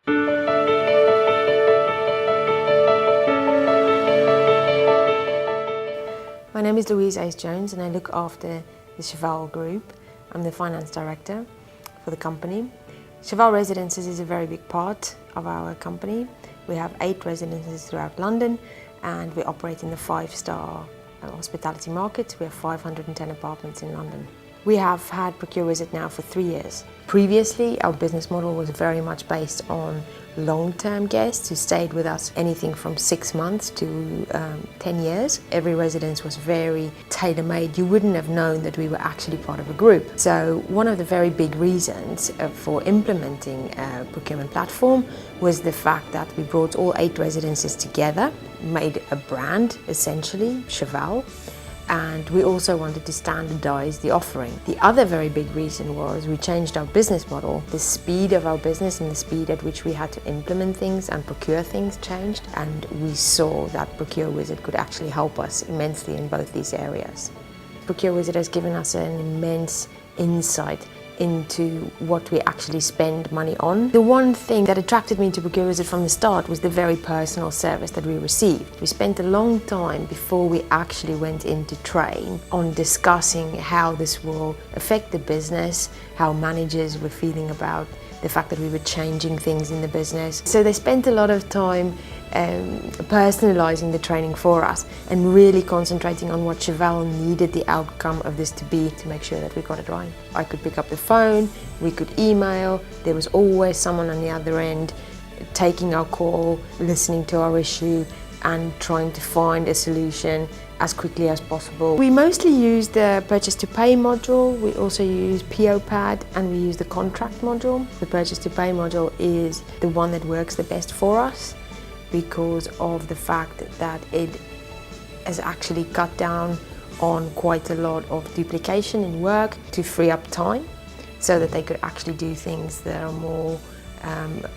My name is Louise Ace-Jones and I look after the Cheval group. I'm the finance director for the company. Cheval Residences is a very big part of our company. We have 8 residences throughout London and we operate in the 5-star hospitality market. We have 510 apartments in London. We have had Procure Visit now for 3 years. Previously, our business model was very much based on long-term guests who stayed with us anything from 6 months to 10 years. Every residence was very tailor-made. You wouldn't have known that we were actually part of a group. So one of the very big reasons for implementing a procurement platform was the fact that we brought all 8 residences together, made a brand, essentially, Cheval, and we also wanted to standardize the offering. The other very big reason was we changed our business model. The speed of our business and the speed at which we had to implement things and procure things changed, and we saw that Procure Wizard could actually help us immensely in both these areas. Procure Wizard has given us an immense insight into what we actually spend money on. The one thing that attracted me to Procure Wizard from the start was the very personal service that we received. We spent a long time before we actually went in to train on discussing how this will affect the business, how managers were feeling about the fact that we were changing things in the business. So they spent a lot of time personalising the training for us and really concentrating on what Cheval needed the outcome of this to be to make sure that we got it right. I could pick up the phone, we could email, there was always someone on the other end taking our call, listening to our issue and trying to find a solution as quickly as possible. We mostly use the purchase to pay module, we also use PO Pad and we use the contract module. The purchase to pay module is the one that works the best for us because of the fact that it has actually cut down on quite a lot of duplication in work to free up time so that they could actually do things that are more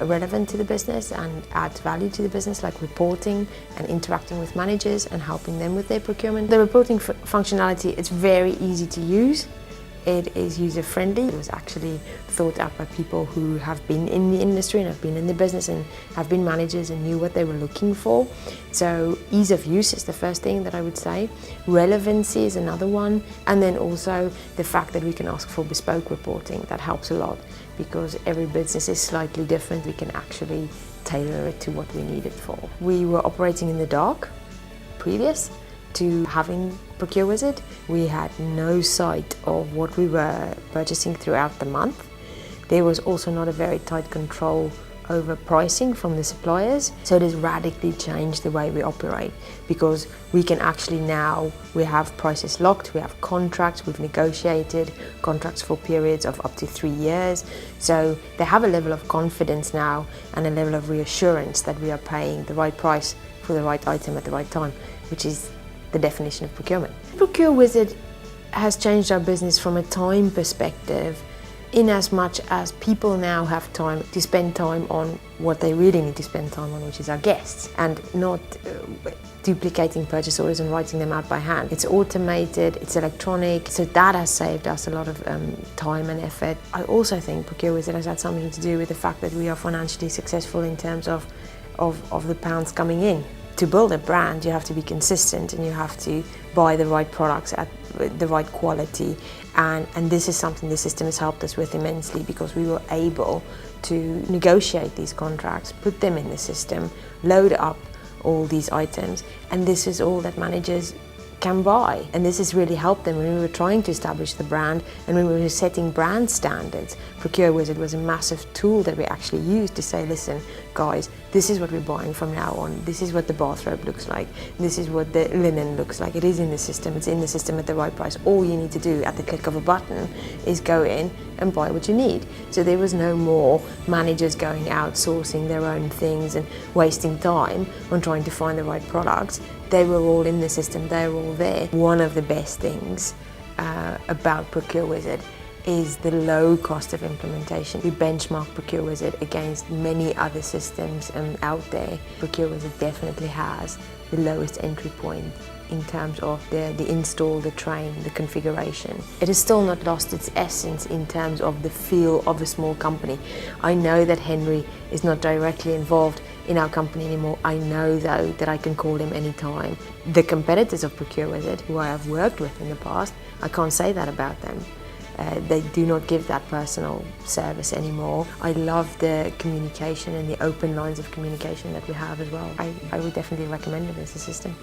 relevant to the business and add value to the business, like reporting and interacting with managers and helping them with their procurement. The reporting functionality is very easy to use. It is user-friendly. It was actually thought out by people who have been in the industry and have been in the business and have been managers and knew what they were looking for. So ease of use is the first thing that I would say. Relevancy is another one. And then also the fact that we can ask for bespoke reporting. That helps a lot because every business is slightly different. We can actually tailor it to what we need it for. We were operating in the dark previous to having Procure Wizard. We had no sight of what we were purchasing throughout the month. There was also not a very tight control over pricing from the suppliers, so it has radically changed the way we operate because we can actually now, we have prices locked, we have contracts, we've negotiated contracts for periods of up to 3 years, so they have a level of confidence now and a level of reassurance that we are paying the right price for the right item at the right time, which is the definition of procurement. Procure Wizard has changed our business from a time perspective in as much as people now have time to spend time on what they really need to spend time on, which is our guests, and not duplicating purchase orders and writing them out by hand. It's automated, it's electronic, so that has saved us a lot of time and effort. I also think Procure Wizard has had something to do with the fact that we are financially successful in terms of the pounds coming in. To build a brand, you have to be consistent and you have to buy the right products at the right quality. And this is something the system has helped us with immensely because we were able to negotiate these contracts, put them in the system, load up all these items, and this is all that managers can buy. And this has really helped them when we were trying to establish the brand and when we were setting brand standards. Procure Wizard was a massive tool that we actually used to say, listen, guys, this is what we're buying from now on. This is what the bathrobe looks like. This is what the linen looks like. It is in the system. It's in the system at the right price. All you need to do at the click of a button is go in and buy what you need. So there was no more managers going out sourcing their own things and wasting time on trying to find the right products. They were all in the system. They were all there. One of the best things about Procure Wizard is the low cost of implementation. We benchmark Procure Wizard against many other systems out there. Procure Wizard definitely has the lowest entry point in terms of the install, the train, the configuration. It has still not lost its essence in terms of the feel of a small company. I know that Henry is not directly involved in our company anymore. I know though that I can call him anytime. The competitors of Procure with it, who I have worked with in the past, I can't say that about them. They do not give that personal service anymore. I love the communication and the open lines of communication that we have as well. I would definitely recommend it as a system.